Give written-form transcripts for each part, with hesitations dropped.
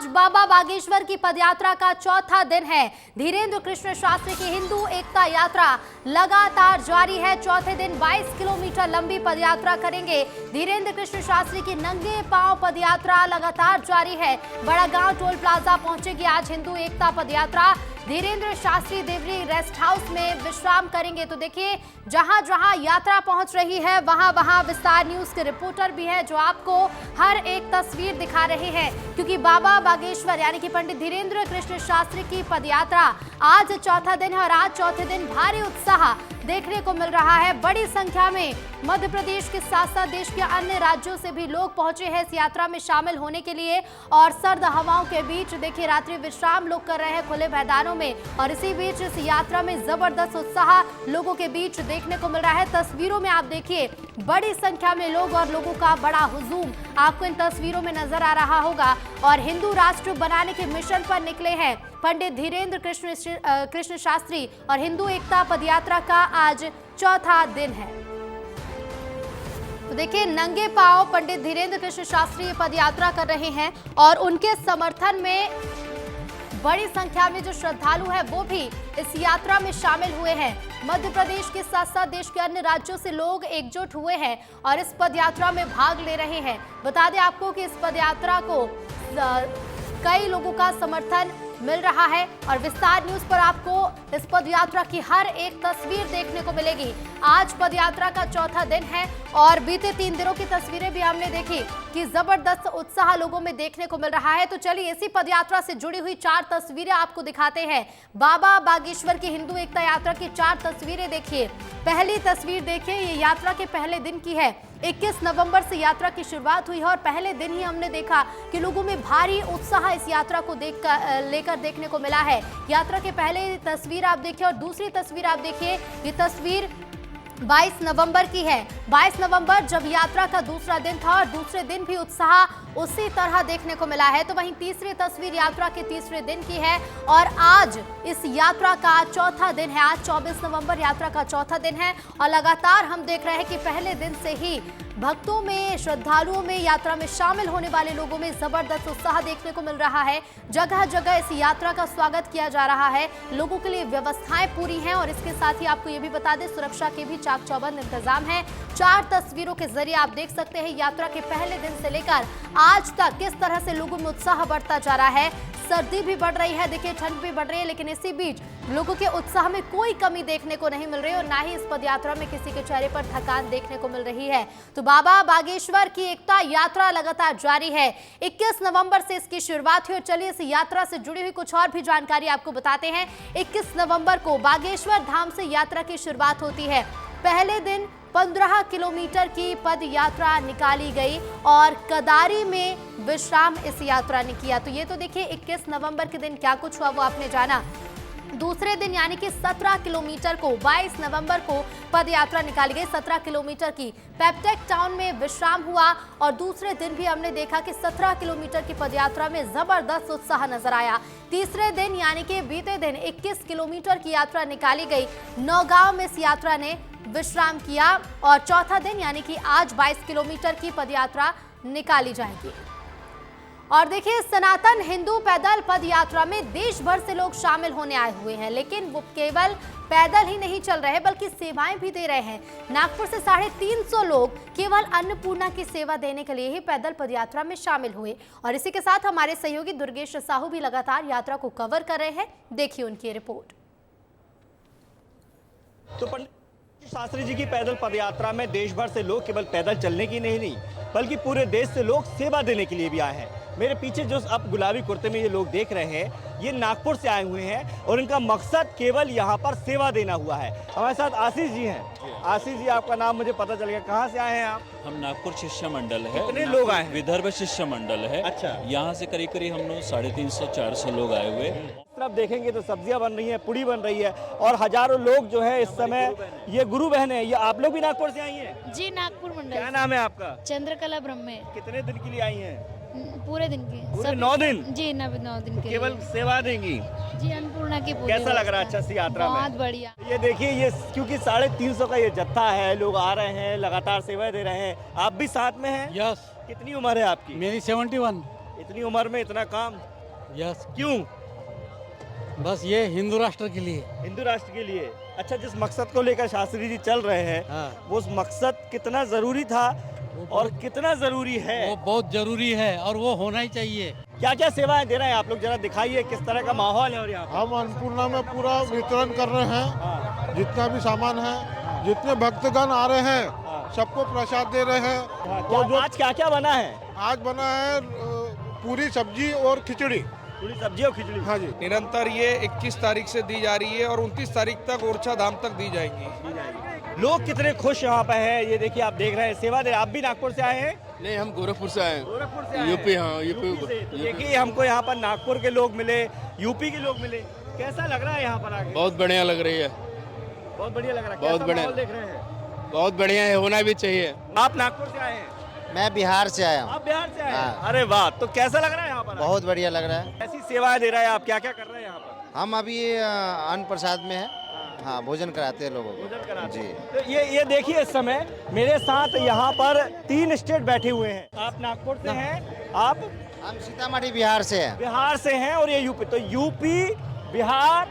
आज बाबा बागेश्वर की पदयात्रा का चौथा दिन है। धीरेन्द्र कृष्ण शास्त्री की हिंदू एकता यात्रा लगातार जारी है। चौथे दिन 22 किलोमीटर लंबी पदयात्रा करेंगे। धीरेन्द्र कृष्ण शास्त्री की नंगे पांव पदयात्रा लगातार जारी है। बड़ा गांव टोल प्लाजा पहुंचेगी आज हिंदू एकता पदयात्रा। धीरेन्द्र शास्त्री देवरी रेस्ट हाउस में विश्राम करेंगे। तो देखिए, जहां जहां यात्रा पहुंच रही है वहां वहां विस्तार न्यूज के रिपोर्टर भी हैं जो आपको हर एक तस्वीर दिखा रहे हैं, क्योंकि बाबा बागेश्वर यानी कि पंडित धीरेन्द्र कृष्ण शास्त्री की पदयात्रा आज चौथा दिन है और आज चौथे दिन भारी उत्साह देखने को मिल रहा है। बड़ी संख्या में मध्य प्रदेश के साथ साथ देश के अन्य राज्यों से भी लोग पहुंचे हैं इस यात्रा में शामिल होने के लिए। और सर्द हवाओं के बीच देखिए रात्रि विश्राम लोग कर रहे हैं खुले मैदानों में, और इसी बीच इस यात्रा में जबरदस्त उत्साह लोगों के बीच देखने को मिल रहा है। तस्वीरों में आप देखिए बड़ी संख्या में लोग और लोगों का बड़ा हुजूम आपको इन तस्वीरों में नजर आ रहा होगा। और हिंदू राष्ट्र बनाने के मिशन पर निकले हैं पंडित धीरेन्द्र कृष्ण शास्त्री और हिंदू एकता पदयात्रा का आज चौथा दिन है। तो देखिए, नंगे पांव पंडित धीरेन्द्र कृष्ण शास्त्री पदयात्रा कर रहे हैं और उनके समर्थन में बड़ी संख्या में जो श्रद्धालु हैं वो भी इस यात्रा में शामिल हुए हैं। मध्य प्रदेश के साथ साथ देश के अन्य राज्यों से लोग एकजुट हुए हैं और इस पदयात्रा में भाग ले रहे हैं। बता दें आपको कि इस पदयात्रा को कई लोगों का समर्थन मिल रहा है और विस्तार न्यूज पर आपको इस पदयात्रा की हर एक तस्वीर देखने को मिलेगी। आज पदयात्रा का चौथा दिन है और बीते 3 दिनों की तस्वीरें भी हमने देखी कि जबरदस्त उत्साह लोगों में देखने को मिल रहा है। तो चलिए इसी पदयात्रा से जुड़ी हुई 4 तस्वीरें आपको दिखाते हैं। बाबा बागेश्वर की हिंदू एकता यात्रा की 4 तस्वीरें देखिए। पहली तस्वीर देखिए, ये यात्रा के पहले दिन की है। 21 नवंबर से यात्रा की शुरुआत हुई है और पहले दिन ही हमने देखा कि लोगों में भारी उत्साह इस यात्रा को लेकर देखने को मिला है। यात्रा के पहले तस्वीर आप देखिए और दूसरी तस्वीर आप देखिए। ये तस्वीर 22 नवंबर की है। 22 नवंबर जब यात्रा का दूसरा दिन था और दूसरे दिन भी उत्साह उसी तरह देखने को मिला है। तो वहीं तीसरी तस्वीर यात्रा के तीसरे दिन की है और आज इस यात्रा का चौथा दिन है। आज 24 नवंबर यात्रा का चौथा दिन है और लगातार हम देख रहे हैं कि पहले दिन से ही भक्तों में, श्रद्धालुओं में, यात्रा में शामिल होने वाले लोगों में जबरदस्त उत्साह देखने को मिल रहा है। जगह जगह इस यात्रा का स्वागत किया जा रहा है। लोगों के लिए व्यवस्थाएं पूरी हैं और इसके साथ ही आपको ये भी बता दें सुरक्षा के भी चाक चौबंद इंतजाम है। 4 तस्वीरों के जरिए आप देख सकते हैं यात्रा के पहले दिन से लेकर आज तक किस तरह से लोगों में उत्साह बढ़ता जा रहा है। सर्दी भी बढ़ रही है, देखिए ठंड भी बढ़ रही है, लेकिन इसी बीच लोगों के उत्साह में कोई कमी देखने को नहीं मिल रही और ना ही इस पदयात्रा में किसी के चेहरे पर थकान देखने को मिल रही है। तो बाबा बागेश्वर की एकता यात्रा लगातार जारी है। 21 नवंबर से इसकी शुरुआत हुई और चलिए इस यात्रा से जुड़ी हुई कुछ और भी जानकारी आपको बताते हैं। 21 नवंबर को बागेश्वर धाम से यात्रा की शुरुआत होती है। पहले दिन 15 किलोमीटर की पद यात्रा निकाली गई और कदारी में विश्राम इस यात्रा ने किया। तो ये तो देखिए 21 नवंबर के दिन क्या कुछ हुआ वो आपने जाना। दूसरे दिन यानी कि 17 किलोमीटर को 22 नवंबर को पद यात्रा निकाली गई। 17 किलोमीटर की पेप्टेक टाउन में विश्राम हुआ और दूसरे दिन भी हमने देखा कि 17 किलोमीटर की पदयात्रा में जबरदस्त उत्साह नजर आया। तीसरे दिन यानी कि बीते दिन 21 किलोमीटर की यात्रा निकाली गई। नौगांव में इस यात्रा ने विश्राम किया और चौथा दिन यानी कि आज 22 किलोमीटर की पदयात्रा निकाली जाएगी। और देखिए, सनातन हिंदू पैदल पद यात्रा में देश भर से लोग शामिल होने आए हुए हैं, लेकिन वो केवल पैदल ही नहीं चल रहे बल्कि सेवाएं भी दे रहे हैं। नागपुर से 350 लोग केवल अन्नपूर्णा की सेवा देने के लिए ही पैदल पदयात्रा में शामिल हुए और इसी के साथ हमारे सहयोगी दुर्गेश साहू भी लगातार यात्रा को कवर कर रहे हैं। देखिए उनकी रिपोर्ट। तो पंडित शास्त्री जी की पैदल पदयात्रा में देश भर से लोग केवल पैदल चलने की नहीं बल्कि पूरे देश से लोग सेवा देने के लिए भी आए हैं। मेरे पीछे जो अब गुलाबी कुर्ते में ये लोग देख रहे हैं, ये नागपुर से आए हुए हैं और इनका मकसद केवल यहाँ पर सेवा देना हुआ है। हमारे साथ आशीष जी हैं। आशीष जी, आपका नाम मुझे पता चल गया, कहाँ से आए हैं आप? हम नागपुर शिष्य मंडल है। कितने लोग आए हैं? विदर्भ शिष्य मंडल है। अच्छा। यहाँ से करीब करीब हम लोग 350-400 लोग आए हुए। तरफ देखेंगे तो सब्जियां बन रही हैं, पुड़ी बन रही है और हजारों लोग जो है इस समय, ये गुरु बहने हैं। ये आप लोग भी नागपुर से आई हैं? जी, नागपुर मंडल। क्या नाम है आपका? चंद्रकला ब्रह्मे। कितने दिन के लिए आई हैं? पूरे दिन की। पूरे 9 दिन? जी, 9 दिन के। केवल सेवा देंगी? जी, अन्नपूर्णा की पूरी। कैसा लग रहा है अच्छा सी यात्रा में? बहुत बढ़िया। ये देखिए, ये क्योंकि 350 का ये जत्था है, लोग आ रहे हैं, लगातार सेवा दे रहे हैं। आप भी साथ में हैं? यस। कितनी उम्र है आपकी? मेरी 71। इतनी उम्र में इतना काम यस, क्यों? बस ये हिंदू राष्ट्र के लिए। हिंदू राष्ट्र के लिए। अच्छा, जिस मकसद को लेकर शास्त्री जी चल रहे हैं, हाँ, वो उस मकसद कितना जरूरी था और कितना जरूरी है? वो बहुत जरूरी है और वो होना ही चाहिए। क्या क्या सेवाएं दे रहे हैं आप लोग, जरा दिखाइए किस तरह का माहौल है। और यहाँ हम अन्नपूर्णा में पूरा वितरण कर रहे हैं, हाँ, जितना भी सामान है, जितने भक्तगण आ रहे हैं हाँ। सबको प्रसाद दे रहे हैं। आज क्या क्या बना है? आज बना है पूरी सब्जी और खिचड़ी। पूरी सब्जी और खिचड़ी। हाँ जी, निरंतर ये 21 तारीख से दी जा रही है और 29 तारीख तक ओरछा धाम तक दी जाएंगी। लोग कितने खुश यहाँ पे हैं, ये देखिए आप देख रहे हैं सेवा दे। आप भी नागपुर से आए हैं? नहीं, हम गोरखपुर से आए हैं। गोरखपुर से आए हैं? यूपी, हाँ, यूपी से। तो देखिए हमको यहाँ पर नागपुर के लोग मिले, यूपी के लोग मिले। कैसा लग रहा है यहाँ पर आके? बहुत बढ़िया लग रही है। बहुत बढ़िया लग रहा है। बहुत कैसा बढ़िया। माहौल देख रहे हैं? बहुत बढ़िया है, होना भी चाहिए। आप नागपुर से आए हैं? मैं बिहार से आया हूँ। आप बिहार से आए हैं? हाँ। अरे वाह, तो कैसा लग रहा है यहाँ पर? बहुत बढ़िया लग रहा है। ऐसी सेवाएं दे रहा है आप, क्या क्या कर रहे हैं यहाँ पर? हम अभी अन्न प्रसाद में हैं। हाँ, भोजन कराते हैं लोगों को। भोजन कराते जी। हैं। तो ये देखिए इस समय मेरे साथ यहाँ पर 3 स्टेट बैठे हुए हैं। आप नागपुर से हैं, आप हम सीतामढ़ी बिहार से हैं। बिहार से हैं और ये यूपी। तो यूपी, बिहार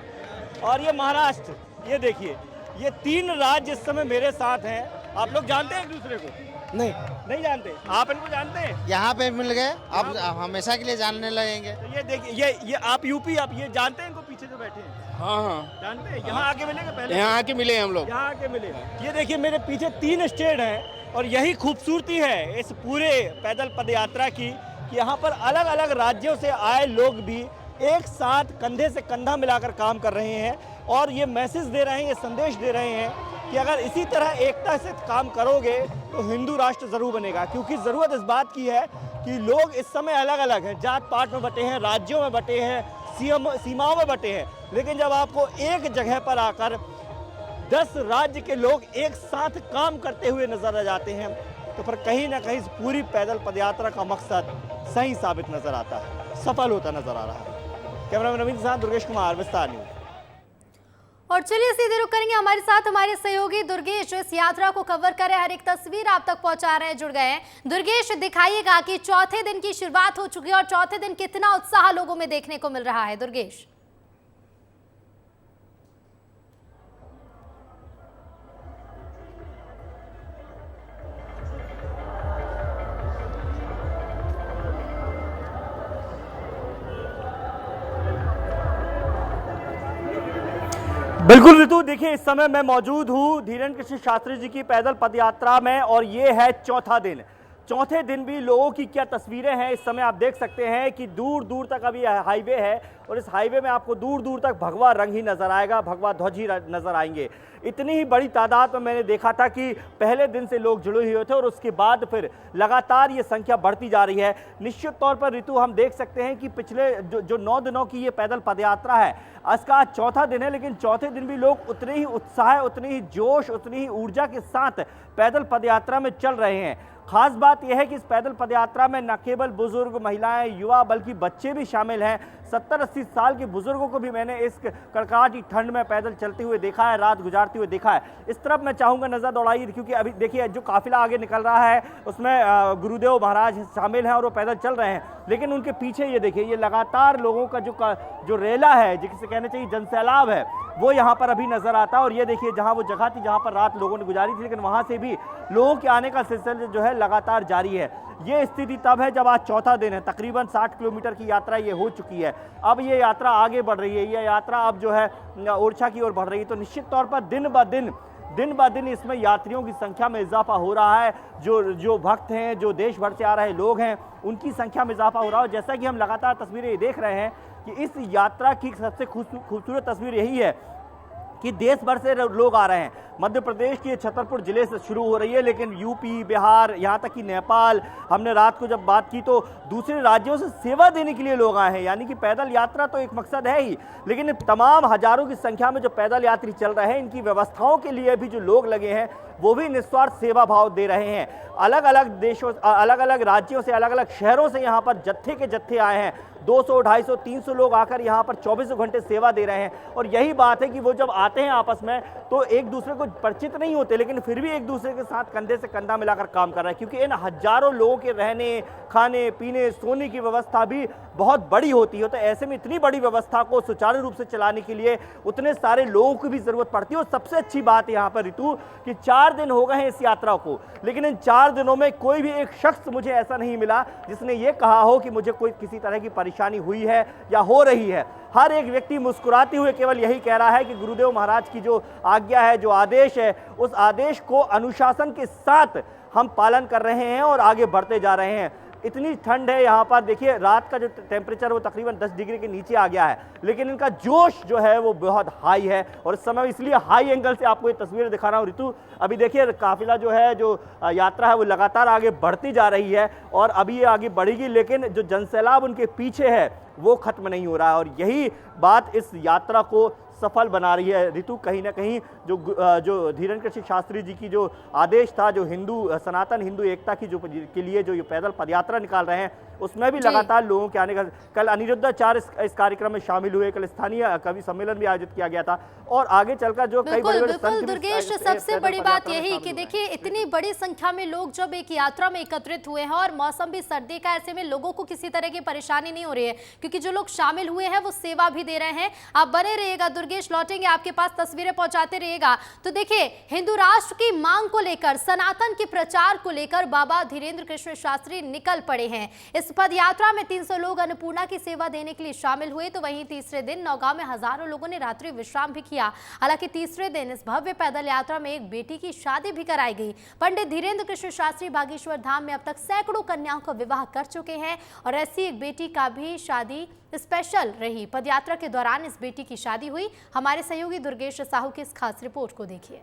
और ये महाराष्ट्र, ये देखिए ये 3 राज्य इस समय मेरे साथ हैं। आप लोग जानते हैं एक दूसरे को? नहीं जानते। आप इनको जानते हैं? यहाँ पे मिल गए, अब हमेशा के लिए जानने लगेंगे। तो ये देखिए ये आप यूपी, आप ये जानते हैं इनको पीछे जो बैठे हैं? हाँ हाँ, जानते हैं? यहाँ आके मिलेंगे पहले? यहाँ आके मिले हम लोग। यहाँ आके मिले। ये देखिए मेरे पीछे 3 स्टेट हैं और यही खूबसूरती है इस पूरे पैदल पद यात्रा की कि यहाँ पर अलग अलग राज्यों से आए लोग भी एक साथ कंधे से कंधा मिलाकर काम कर रहे हैं और ये मैसेज दे रहे हैं, ये संदेश दे रहे हैं कि अगर इसी तरह एकता से काम करोगे तो हिंदू राष्ट्र जरूर बनेगा। क्योंकि ज़रूरत इस बात की है कि लोग इस समय अलग अलग हैं, जात पात में बटे हैं, राज्यों में बटे हैं, सीमाओं में बटे हैं, लेकिन जब आपको एक जगह पर आकर 10 राज्य के लोग एक साथ काम करते हुए नजर आ जाते हैं तो फिर कहीं ना कहीं पूरी पैदल पदयात्रा का मकसद सही साबित नजर आता है, सफल होता नजर आ रहा है। कैमरामैन नवीन के साथ दुर्गेश कुमार, विस्तार न्यूज। और चलिए सीधे रुक करेंगे हमारे साथ हमारे सहयोगी दुर्गेश इस यात्रा को कवर करे, हर एक तस्वीर आप तक पहुंचा रहे हैं, जुड़ गए हैं। दुर्गेश, दिखाइएगा कि चौथे दिन की शुरुआत हो चुकी है और चौथे दिन कितना उत्साह लोगों में देखने को मिल रहा है। दुर्गेश। बिल्कुल ऋतु, देखिए इस समय मैं मौजूद हूँ धीरेन्द्र कृष्ण शास्त्री जी की पैदल पदयात्रा में और ये है चौथा दिन। चौथे दिन भी लोगों की क्या तस्वीरें हैं इस समय आप देख सकते हैं कि दूर दूर तक अभी हाईवे है और इस हाईवे में आपको दूर दूर तक भगवा रंग ही नजर आएगा, भगवा ध्वज ही नजर आएंगे। इतनी ही बड़ी तादाद में मैंने देखा था कि पहले दिन से लोग जुड़े हुए थे और उसके बाद फिर लगातार ये संख्या बढ़ती जा रही है। निश्चित तौर पर ऋतु, हम देख सकते हैं कि पिछले जो 9 दिनों की ये पैदल पदयात्रा है, इसका चौथा दिन है, लेकिन चौथे दिन भी लोग उतने ही उत्साह, उतनी ही जोश, उतनी ही ऊर्जा के साथ पैदल पदयात्रा में चल रहे हैं। खास बात यह है कि इस पैदल पदयात्रा में न केवल बुजुर्ग, महिलाएं, युवा बल्कि बच्चे भी शामिल हैं। 70-80 साल के बुजुर्गों को भी मैंने इस कड़कड़ाती ठंड में पैदल चलते हुए देखा है, रात गुजारते हुए देखा है। इस तरफ मैं चाहूंगा नजर दौड़ाइए क्योंकि अभी देखिए जो काफिला आगे निकल रहा है उसमें गुरुदेव महाराज शामिल हैं और वो पैदल चल रहे हैं, लेकिन उनके पीछे ये देखिए ये लगातार लोगों का जो रेला है, जिसे कहना चाहिए जनसैलाब है, वो यहाँ पर अभी नजर आता है। और ये देखिए जहाँ वो जगह थी जहाँ पर रात लोगों ने गुजारी थी, लेकिन वहाँ से भी लोगों के आने का सिलसिला जो है लगातार जारी है। ये स्थिति तब है जब आज चौथा दिन है, तकरीबन 60 किलोमीटर की यात्रा ये हो चुकी है। अब ये यात्रा आगे बढ़ रही है, ये यात्रा अब जो है ओरछा की ओर बढ़ रही है। तो निश्चित तौर पर दिन ब दिन इसमें यात्रियों की संख्या में इजाफा हो रहा है। जो भक्त हैं, जो देश भर से आ रहे लोग हैं, उनकी संख्या में इजाफा हो रहा है। जैसा कि हम लगातार तस्वीरें देख रहे हैं कि इस यात्रा की सबसे खूबसूरत तस्वीर यही है कि देश भर से लोग आ रहे हैं। मध्य प्रदेश के छतरपुर जिले से शुरू हो रही है, लेकिन यूपी, बिहार, यहाँ तक कि नेपाल, हमने रात को जब बात की तो दूसरे राज्यों से सेवा देने के लिए लोग आए हैं। यानी कि पैदल यात्रा तो एक मकसद है ही, लेकिन तमाम हजारों की संख्या में जो पैदल यात्री चल रहे हैं, इनकी व्यवस्थाओं के लिए भी जो लोग लगे हैं वो भी निस्वार्थ सेवा भाव दे रहे हैं। अलग अलग देशों, अलग अलग राज्यों से, अलग अलग शहरों से यहाँ पर जत्थे के जत्थे आए हैं। 200, 250, 300 लोग आकर यहाँ पर 24 घंटे सेवा दे रहे हैं। और यही बात है कि वो जब आते हैं आपस में तो एक दूसरे को परिचित नहीं होते, लेकिन फिर भी एक दूसरे के साथ कंधे से कंधा मिलाकर काम कर रहे हैं, क्योंकि इन हजारों लोगों के रहने, खाने पीने, सोने की व्यवस्था भी बहुत बड़ी होती है। तो ऐसे में इतनी बड़ी व्यवस्था को सुचारू रूप से चलाने के लिए उतने सारे लोगों की भी जरूरत पड़ती है। और सबसे अच्छी बात यहाँ पर ऋतु कि 4 दिन हो गए हैं इस यात्रा को, लेकिन इन 4 दिनों में कोई भी एक शख्स मुझे ऐसा नहीं मिला जिसने ये कहा हो कि मुझे कोई किसी तरह की परेशानी हुई है या हो रही है। हर एक व्यक्ति मुस्कुराते हुए केवल यही कह रहा है कि गुरुदेव महाराज की जो आज्ञा है, जो आदेश है, उस आदेश को अनुशासन के साथ हम पालन कर रहे हैं और आगे बढ़ते जा रहे हैं। इतनी ठंड है यहाँ पर, देखिए रात का जो टेम्परेचर वो तकरीबन 10 डिग्री के नीचे आ गया है, लेकिन इनका जोश जो है वो बहुत हाई है। और इस समय इसलिए हाई एंगल से आपको ये तस्वीरें दिखा रहा हूँ ऋतु। अभी देखिए काफिला जो है, जो यात्रा है वो लगातार आगे बढ़ती जा रही है और अभी ये आगे बढ़ेगी, लेकिन जो जनसैलाब उनके पीछे है वो खत्म नहीं हो रहा है। और यही बात इस यात्रा को सफल बना रही है ऋतु। कहीं ना कहीं जो धीरेन्द्र कृष्ण शास्त्री जी की जो आदेश था, जो सनातन हिंदू एकता की जो के लिए जो ये पैदल पदयात्रा निकाल रहे हैं, उसमें भी लगातार लोगों के आने का, कल अनिरुद्धाचार्य इस कार्यक्रम में शामिल हुए, कल स्थानीय कवि सम्मेलन भी आयोजित किया गया था और आगे चलकर जो कई बड़े बिल्कुल दुर्गेश, सबसे बड़ी बात यही कि देखिए इतनी बड़ी संख्या में लोग जब एक यात्रा में एकत्रित हुए हैं और मौसम भी सर्दी का, ऐसे में लोगों को किसी तरह की परेशानी नहीं हो रही है, क्योंकि जो लोग शामिल हुए हैं वो सेवा भी दे रहे हैं। आप बने रहिएगा दुर्गेश, लौटेंगे आपके पास, तस्वीरें पहुंचाते रहिएगा। तो देखिए हिंदू राष्ट्र की मांग को लेकर, सनातन के प्रचार को लेकर बाबा धीरेन्द्र कृष्ण शास्त्री निकल पड़े हैं। इस पद यात्रा में 300 लोग अन्नपूर्णा की सेवा देने के लिए शामिल हुए, तो वहीं तीसरे दिन नौगांव में हजारों लोगों ने रात्रि विश्राम भी किया। हालांकि तीसरे दिन इस भव्य पैदल यात्रा में एक बेटी की शादी भी कराई गई। पंडित धीरेन्द्र कृष्ण शास्त्री बागेश्वर धाम में अब तक सैकड़ों कन्याओं का विवाह कर चुके हैं और ऐसी एक बेटी का भी शादी स्पेशल रही। पदयात्रा के दौरान इस बेटी की शादी हुई। हमारे सहयोगी दुर्गेश साहू की इस खास रिपोर्ट को देखिए।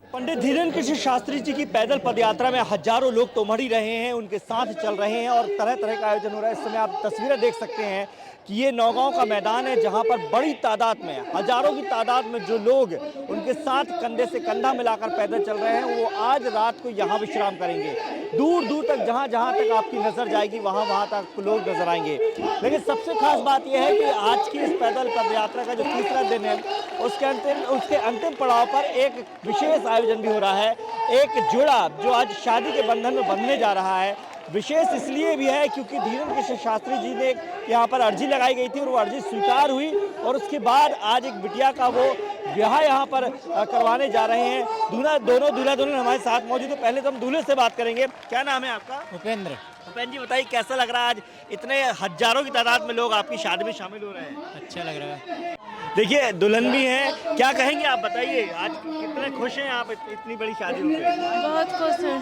पंडित धीरेन्द्र कृष्ण शास्त्री जी की पैदल पदयात्रा में हजारों लोग तो उमड़ ही रहे हैं, उनके साथ चल रहे हैं और तरह तरह का आयोजन हो रहा है। इस समय आप तस्वीरें देख सकते हैं कि ये नौगांव का मैदान है, जहां पर बड़ी तादाद में, हजारों की तादाद में जो लोग उनके साथ कंधे से कंधा मिलाकर पैदल चल रहे हैं, वो आज रात को यहाँ विश्राम करेंगे। दूर दूर तक जहाँ जहाँ तक आपकी नज़र जाएगी वहाँ वहाँ तक लोग नजर आएंगे। लेकिन सबसे खास बात यह है कि आज की इस पैदल पदयात्रा का जो तीसरा दिन है, उसके अंतिम पड़ाव पर एक विशेष आयोजन भी हो रहा है। एक जोड़ा जो आज शादी के बंधन में बंधने जा रहा है। विशेष इसलिए भी है क्योंकि धीरेन्द्र कृष्ण शास्त्री जी ने यहाँ पर अर्जी लगाई गई थी और वो अर्जी स्वीकार हुई और उसके बाद आज एक बिटिया का वो ब्याह यहाँ पर करवाने जा रहे हैं। दोनों दूल्हा दुल्हन हमारे साथ मौजूद है। पहले तो हम दूल्हे से बात करेंगे। क्या नाम है आपका? उपेंद्र। उपेंद्र जी बताइए, कैसा लग रहा है आज इतने हजारों की तादाद में लोग आपकी शादी में शामिल हो रहे हैं? अच्छा लग रहा है। देखिए दुल्हन भी है, क्या कहेंगे आप? बताइए आज कितने खुश हैं आप इतनी बड़ी शादी में? बहुत खुश हैं,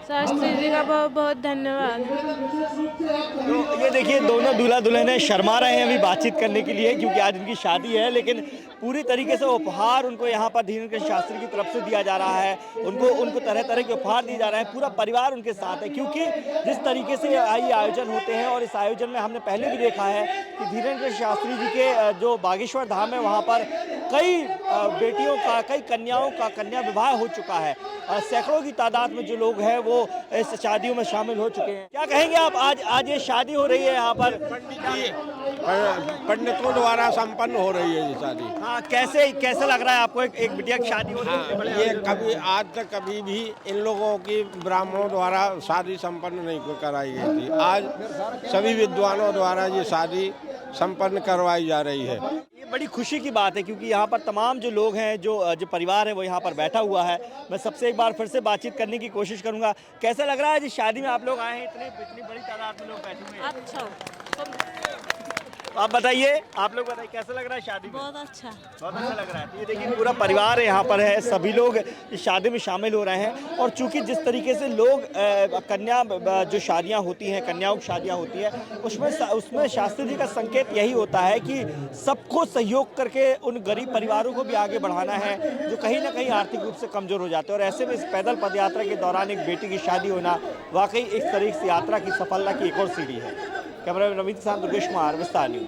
शास्त्री जी का बहुत बहुत धन्यवाद। तो ये देखिए दोनों दूल्हा दुल्हन शर्मा रहे हैं अभी बातचीत करने के लिए, क्योंकि आज उनकी शादी है, लेकिन पूरी तरीके से उपहार उनको यहाँ पर धीरेन्द्र कृष्ण शास्त्री की तरफ से दिया जा रहा है। उनको तरह तरह के उपहार दिए जा रहे हैं। पूरा परिवार उनके साथ है, क्योंकि जिस तरीके से ये आयोजन होते हैं और इस आयोजन में हमने पहले भी देखा है कि धीरेन्द्र कृष्ण शास्त्री जी के जो बागेश्वर धाम है वहाँ पर कई बेटियों का, कई कन्याओं का कन्या विवाह हो चुका है। सैकड़ों की तादाद में जो लोग हैं वो इस शादियों में शामिल हो चुके हैं। क्या कहेंगे आप? आज ये शादी हो रही है यहाँ पर पंडितों द्वारा संपन्न हो रही है ये शादी। हाँ, कैसे लग रहा है आपको? एक बिटिया की शादी हो रही है। ये कभी आज तक कभी भी इन लोगों की ब्राह्मणों द्वारा शादी संपन्न नहीं कराई गई थी। आज सभी विद्वानों द्वारा ये शादी संपन्न करवाई जा रही है। ये बड़ी खुशी की बात है, क्योंकि यहाँ पर तमाम जो लोग हैं, जो परिवार है वो यहाँ पर बैठा हुआ है। मैं सबसे एक बार फिर से बातचीत करने की कोशिश करूँगा। कैसा लग रहा है जिस शादी में आप लोग आए हैं? इतनी बड़ी तादाद में लोग बैठे हुए हैं। अच्छा, आप बताइए, आप लोग बताइए कैसा लग रहा है शादी में? बहुत अच्छा लग रहा है। तो ये देखिए पूरा परिवार यहाँ पर है, सभी लोग इस शादी में शामिल हो रहे हैं। और चूंकि जिस तरीके से लोग कन्या जो शादियाँ होती हैं, कन्याओं की शादियाँ होती है, उसमें शास्त्री जी का संकेत यही होता है कि सबको सहयोग करके उन गरीब परिवारों को भी आगे बढ़ाना है जो कहीं ना कहीं आर्थिक रूप से कमजोर हो जाते हैं। और ऐसे में इस पैदल पदयात्रा के दौरान एक बेटी की शादी होना वाकई इस तरीके से यात्रा की सफलता की एक और सीढ़ी है। कैमरा नवीन के साथ दुर्गेश कुमार, विस्तार न्यूज।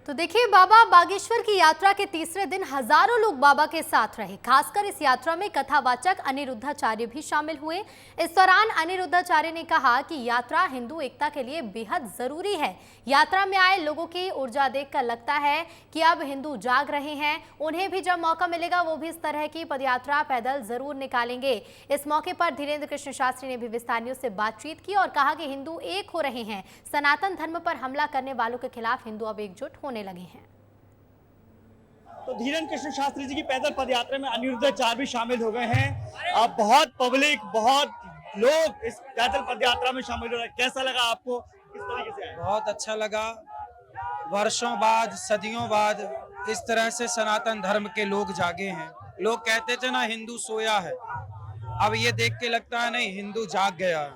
तो देखिए, बाबा बागेश्वर की यात्रा के तीसरे दिन हजारों लोग बाबा के साथ रहे। खासकर इस यात्रा में कथावाचक अनिरुद्धाचार्य भी शामिल हुए। इस दौरान अनिरुद्धाचार्य ने कहा कि यात्रा हिंदू एकता के लिए बेहद जरूरी है। यात्रा में आए लोगों की ऊर्जा देखकर लगता है कि अब हिंदू जाग रहे हैं। उन्हें भी जब मौका मिलेगा वो भी इस तरह की पदयात्रा पैदल जरूर निकालेंगे। इस मौके पर धीरेन्द्र कृष्ण शास्त्री ने भी विस्तार न्यूज से बातचीत की और कहा कि हिंदू एक हो रहे हैं। सनातन धर्म पर हमला करने वालों के खिलाफ हिंदू अब एकजुट होने लगे हैं। तो धीरेन्द्र कृष्ण शास्त्री जी की पैदल पदयात्रा में अनिरुद्धाचार्य भी शामिल हो गए हैं। अब बहुत पब्लिक, बहुत लोग इस पैदल पदयात्रा में शामिल हो रहे हैं। कैसा लगा आपको? किस तरीके से आए? बहुत अच्छा लगा। वर्षों बाद, सदियों बाद इस तरह से सनातन धर्म के लोग जागे हैं। लोग कहते थे ना हिंदू सोया है, अब ये देख के लगता है नहीं, हिंदू जाग गया है।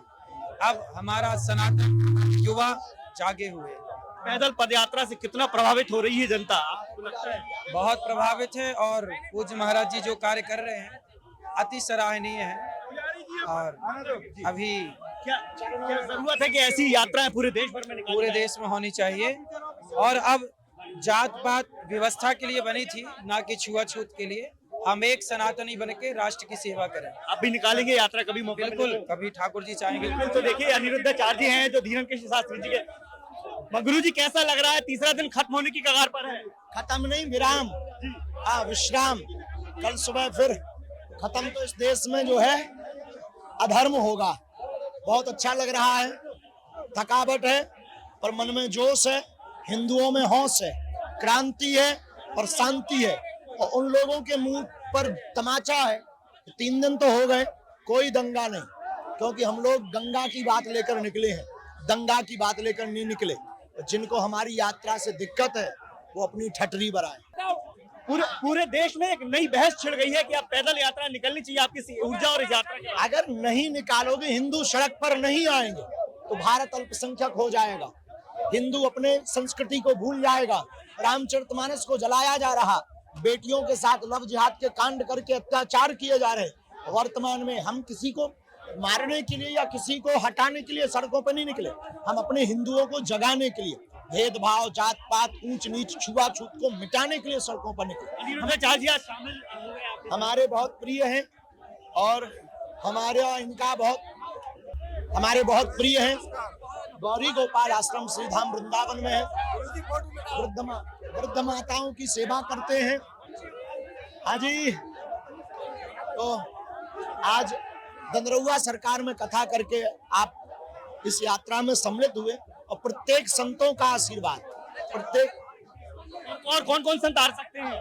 अब हमारा सनातन युवा जागे हुए हैं। पैदल पदयात्रा से कितना प्रभावित हो रही है जनता, आपको लगता है? बहुत प्रभावित है और पूज्य महाराज जी जो कार्य कर रहे हैं अति सराहनीय है। और अभी क्या जरूरत है कि ऐसी यात्राएं पूरे देश भर में निकाली पूरे जाएं? देश में होनी चाहिए। और अब जात पात व्यवस्था के लिए बनी थी, ना कि छुआछूत के लिए। हम एक सनातनी बन के राष्ट्र की सेवा करें। अब भी निकालेंगे यात्रा कभी मौका मिले बिल्कुल, तो? कभी ठाकुर जी चाहेंगे। तो देखिए, अनिरुद्धाचार्य जी हैं जो धीरेन्द्र कृष्ण शास्त्री जी के। गुरु जी, कैसा लग रहा है? तीसरा दिन खत्म होने की कगार पर है। खत्म नहीं, विराम, विश्राम। कल सुबह फिर खत्म। तो इस देश में जो है अधर्म होगा। बहुत अच्छा लग रहा है। थकावट है पर मन में जोश है। हिंदुओं में हौस है, क्रांति है और शांति है। और उन लोगों के मुंह पर तमाचा है। 3 दिन तो हो गए, कोई दंगा नहीं, क्योंकि हम लोग गंगा की बात लेकर निकले हैं, दंगा की बात लेकर नहीं निकले। जिनको हमारी यात्रा से दिक्कत है वो अपनी ठटरी बनाए। पूरे देश में एक नई बहस छिड़ गई है कि अब पैदल यात्रा निकलनी चाहिए। आपकी ऊर्जा और इस यात्रा की? अगर नहीं निकालोगे, हिंदू सड़क पर नहीं आएंगे तो भारत अल्पसंख्यक हो जाएगा। हिंदू अपने संस्कृति को भूल जाएगा। रामचरितमानस को जलाया जा रहा, बेटियों के साथ लव जिहाद के कांड करके अत्याचार किए जा रहे। वर्तमान में हम किसी को मारने के लिए या किसी को हटाने के लिए सड़कों पर नहीं निकले। हम अपने हिंदुओं को जगाने के लिए, भेदभाव, जात पात, ऊंच नीच, छुआछूत को मिटाने के लिए सड़कों पर निकले। हमारे बहुत प्रिय हैं और हमारे बहुत प्रिय हैं। गौरी गोपाल आश्रम श्रीधाम वृंदावन में है। वृद्ध माताओं की सेवा करते हैं। हाँ जी, तो आज दंदरौआ सरकार में कथा करके आप इस यात्रा में सम्मिलित हुए और प्रत्येक संतों का आशीर्वाद, प्रत्येक। और कौन कौन संत आ सकते हैं?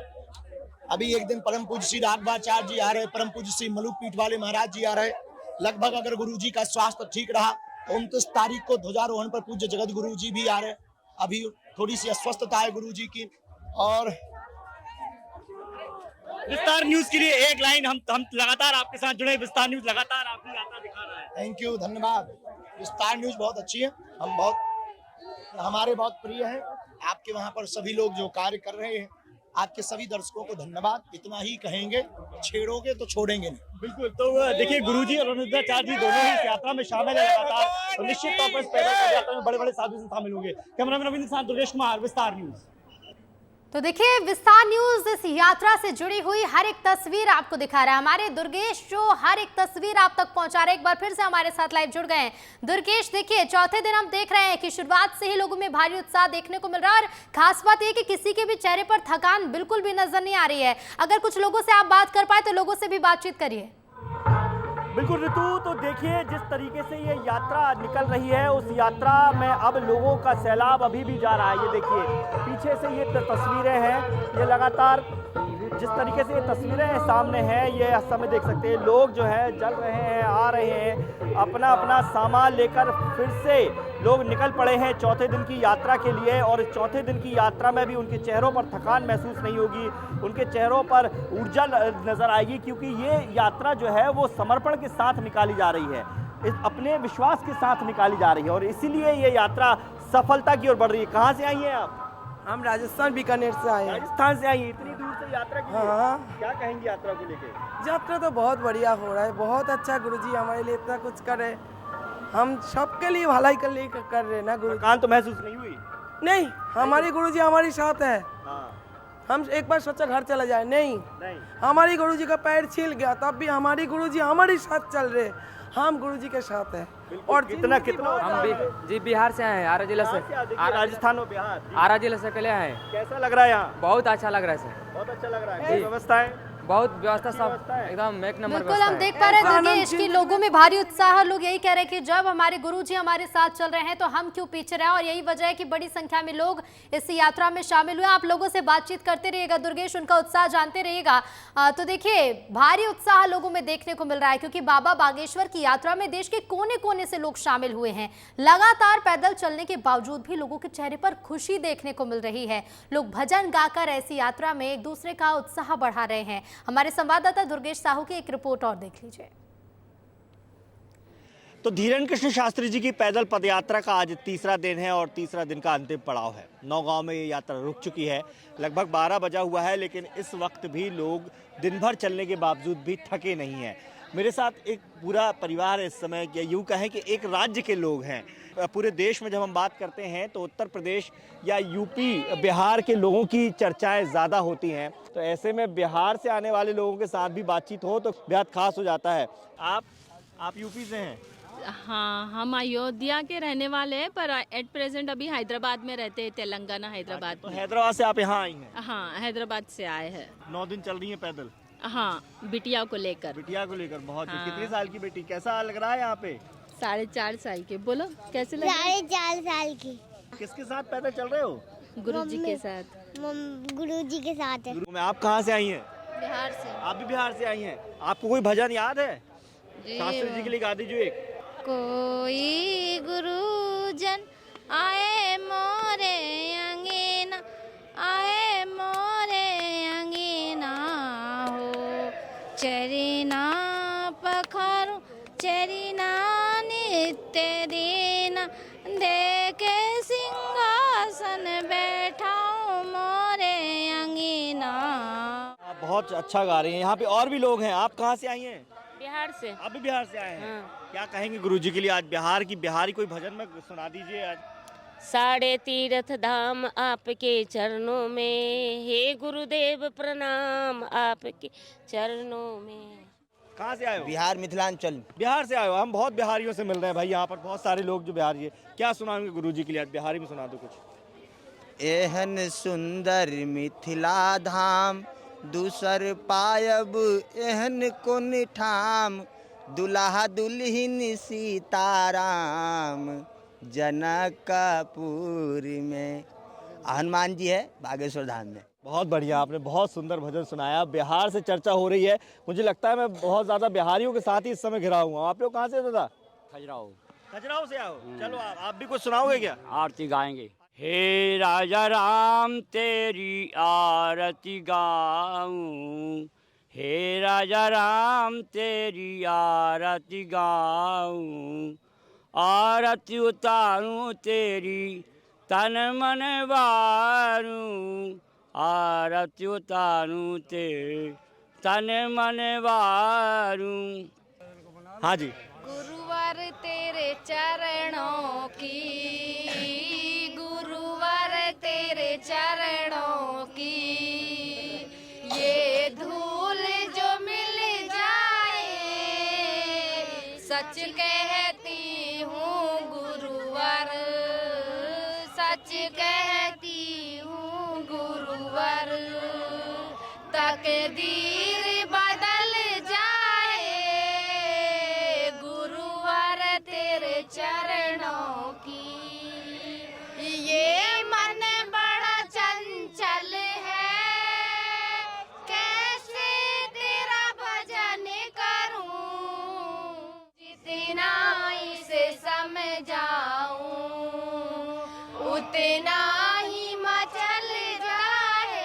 अभी एक दिन परम पूज्य श्री राघवाचार्य जी आ रहे, परम पूज्य श्री मलुकपीठ वाले महाराज जी आ रहे। लगभग अगर गुरु जी का स्वास्थ्य ठीक रहा तो 29 तारीख को ध्वजारोहण पर पूज्य जगत गुरु जी भी आ रहे। अभी थोड़ी सी अस्वस्थता है गुरु जी की। और विस्तार न्यूज के लिए एक लाइन, हम लगातार आपके साथ जुड़े। विस्तार न्यूज लगातार आपकी यात्रा दिखा रहा है। थैंक यू, धन्यवाद। विस्तार न्यूज बहुत अच्छी है, हमारे बहुत प्रिय है। आपके वहाँ पर सभी लोग जो कार्य कर रहे हैं, आपके सभी दर्शकों को धन्यवाद। इतना ही कहेंगे, छेड़ोगे तो छोड़ेंगे नहीं। बिल्कुल। तो देखिए, गुरुजी और अनिरुद्धाचार्य जी दोनों ही इस यात्रा में शामिल है लगातार। और निश्चित तौर पर इस पैदल यात्रा में बड़े बड़े साधु संत शामिल होंगे। कैमरामैन रविंद्र साथ दुर्गेश कुमार, विस्तार न्यूज। तो देखिए, विस्तार न्यूज इस यात्रा से जुड़ी हुई हर एक तस्वीर आपको दिखा रहा है। हमारे दुर्गेश जो हर एक तस्वीर आप तक पहुंचा रहे हैं, एक बार फिर से हमारे साथ लाइव जुड़ गए हैं। दुर्गेश, देखिए, चौथे दिन हम देख रहे हैं कि शुरुआत से ही लोगों में भारी उत्साह देखने को मिल रहा है। और खास बात यह कि किसी के भी चेहरे पर थकान बिल्कुल भी नजर नहीं आ रही है। अगर कुछ लोगों से आप बात कर पाए तो लोगों से भी बातचीत करिए। बिल्कुल ऋतु, तो देखिए जिस तरीके से ये यात्रा निकल रही है, उस यात्रा में अब लोगों का सैलाब अभी भी जा रहा है। ये देखिए पीछे से ये तस्वीरें हैं, ये लगातार जिस तरीके से ये तस्वीरें सामने हैं, ये समय देख सकते हैं। लोग जो है चल रहे हैं, आ रहे हैं, अपना अपना सामान लेकर फिर से लोग निकल पड़े हैं चौथे दिन की यात्रा के लिए। और इस चौथे दिन की यात्रा में भी उनके चेहरों पर थकान महसूस नहीं होगी, उनके चेहरों पर ऊर्जा नजर आएगी, क्योंकि ये यात्रा जो है वो समर्पण के साथ निकाली जा रही है, अपने विश्वास के साथ निकाली जा रही है। और इसीलिए ये यात्रा सफलता की ओर बढ़ रही है। कहाँ से आई हैं आप? हम राजस्थान बीकानेर से आए हैं। राजस्थान से आई हैं, इतनी दूर से यात्रा की? हाँ। क्या कहेंगी यात्रा को लेकर? यात्रा तो बहुत बढ़िया हो रहा है, बहुत अच्छा। गुरुजी हमारे लिए इतना कुछ करे, हम सबके लिए भलाई कर लिए कर रहे हैं ना गुरु। थकान तो महसूस नहीं हुई? नहीं, हमारी गुरुजी हमारे साथ है। हाँ। हम एक बार सोचा घर चला जाए, नहीं, नहीं। हमारी गुरुजी का पैर छिल गया, तब भी हमारी गुरुजी हमारे साथ चल रहे, हम गुरुजी के साथ है। और कितना हम भी जी बिहार से आए हैं, आरा जिला से। राजस्थान और बिहार, आरा जिला से कले आए हैं। कैसा लग रहा है यहाँ? बहुत अच्छा लग रहा है सर, बहुत अच्छा लग रहा है। व्यवस्था है, बहुत व्यवस्था सब एकदम एक नंबर। बिल्कुल हम देख पा रहे हैं दुर्गेश की लोगों में भारी उत्साह। लोग यही कह रहे हैं कि जब हमारे गुरुजी हमारे साथ चल रहे हैं तो हम क्यों पीछे रहे, और यही वजह है कि बड़ी संख्या में लोग इस यात्रा में शामिल हुए। आप लोगों से बातचीत करते रहिएगा दुर्गेश, उनका उत्साह जानते रहिएगा। तो देखिए भारी उत्साह लोगों में देखने को मिल रहा है, क्योंकि बाबा बागेश्वर की यात्रा में देश के कोने कोने से लोग शामिल हुए हैं। लगातार पैदल चलने के बावजूद भी लोगों के चेहरे पर खुशी देखने को मिल रही है। लोग भजन गाकर ऐसी यात्रा में एक दूसरे का उत्साह बढ़ा रहे हैं। हमारे संवाददाता दुर्गेश साहू की एक रिपोर्ट और देख लीजिए। तो धीरेन्द्र कृष्ण शास्त्री जी की पैदल पदयात्रा का आज तीसरा दिन है और तीसरा दिन का अंतिम पड़ाव है। नौगांव में ये यात्रा रुक चुकी है। लगभग 12 बजा हुआ है, लेकिन इस वक्त भी लोग दिन भर चलने के बावजूद भी थके नहीं हैं। मेरे साथ एक पूरा परिवार है इस समय, या यूँ कहें कि एक राज्य के लोग हैं। पूरे देश में जब हम बात करते हैं तो उत्तर प्रदेश या यूपी बिहार के लोगों की चर्चाएं ज़्यादा होती हैं, तो ऐसे में बिहार से आने वाले लोगों के साथ भी बातचीत हो तो बेहद खास हो जाता है। आप यूपी से हैं? हाँ, हम अयोध्या के रहने वाले हैं, पर एट प्रेजेंट अभी हैदराबाद में रहते हैं, तेलंगाना हैदराबाद तो में। हैदराबाद से आप यहाँ आई हैं? हाँ, हैदराबाद से आए हैं। 9 दिन चल रही हैं पैदल? हाँ, बिटिया को लेकर। बिटिया को लेकर? बहुत हाँ। कितने साल की बेटी, कैसा लग रहा है यहाँ पे? 4.5 साल के। बोलो कैसे लग रहा है? 4.5 साल की। किसके साथ पैदल चल रहे हो? गुरुजी के साथ। गुरुजी के साथ है। आप कहाँ से आई हैं? बिहार से। आप भी बिहार से आई हैं। आपको कोई भजन याद है? शास्त्री जी के लिए गा दीजिए एक। कोई गुरुजन आए मोरे अंगीना, आए मोरे अंगीना हो, चरिना पखारू चरिना नित्य दीना, देखे सिंहासन बैठाओ मोरे अंगीना। आप बहुत अच्छा गा रही हैं। यहाँ पे और भी लोग हैं। आप कहाँ से आई हैं? बिहार से। आप भी बिहार से आए हैं? हाँ। क्या कहेंगे गुरुजी के लिए आज? बिहारी कोई भजन में सुना दीजिए आज। साढ़े तीर्थ धाम आपके चरणों में, हे गुरुदेव प्रणाम आपके चरणों में। कहाँ से आए हो? बिहार मिथिलांचल। बिहार से आए हो? हम बहुत बिहारियों से मिल रहे हैं भाई, यहाँ पर बहुत सारे लोग जो बिहारी है। क्या सुनाएंगे गुरुजी के लिए आज? बिहारी में सुना दो कुछ। एहन सुंदर मिथिला धाम, दूसर पायब एहन कोन ठाम, दुल्हा दुल्हिन सीताराम जनकपुर में। हनुमान जी है बागेश्वर धाम में। बहुत बढ़िया, आपने बहुत सुंदर भजन सुनाया। बिहार से चर्चा हो रही है। मुझे लगता है मैं बहुत ज्यादा बिहारियों के साथ ही इस समय घिरा हुआ हूँ। आप लोग कहाँ से दादा? खजुराहो से आओ। चलो आप भी कुछ सुनाओगे क्या? आरती गाएंगे। हे राजा राम तेरी आरती गाऊं, हे राजा राम तेरी आरती गाऊं, आरती उतारूं तेरी तन मन वारूं, आरती उतारूं तेरे तन मन वारूं। हाँ जी। गुरुवर तेरे चरणों की, गुरुवर तेरे चरणों की, ये धूल जो मिल जाए, सच कहती हूँ गुरुवर, सच कहती हूँ गुरुवर, तकदीर बदल जाए, गुरुवर तेरे चरणों की। ये मन बड़ा चंचल है, कैसे तेरा भजन करूं, जितना इसे समझाऊं उतना ही मचल जाए,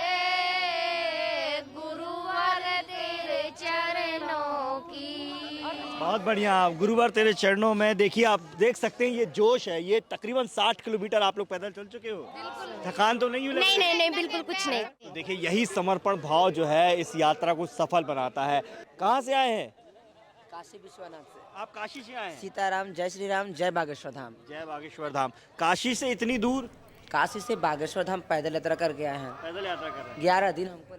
गुरुवर तेरे चरणों की। बहुत बढ़िया। गुरुवर तेरे चरणों में। देखिए, आप देख सकते हैं ये जोश है। ये तकरीबन 60 किलोमीटर आप लोग पैदल चल चुके हो। थकान तो नहीं हुई? नहीं, बिल्कुल कुछ नहीं। तो देखिए, यही समर्पण भाव जो है इस यात्रा को सफल बनाता है। कहाँ से आए हैं? काशी विश्वनाथ से। आप काशी से आए हैं? सीताराम, जय श्री राम, जय बागेश्वर धाम। जय बागेश्वर धाम। काशी से इतनी दूर? काशी से बागेश्वर धाम पैदल यात्रा करके आए हैं। पैदल यात्रा कर रहे हैं। 11 दिन हमको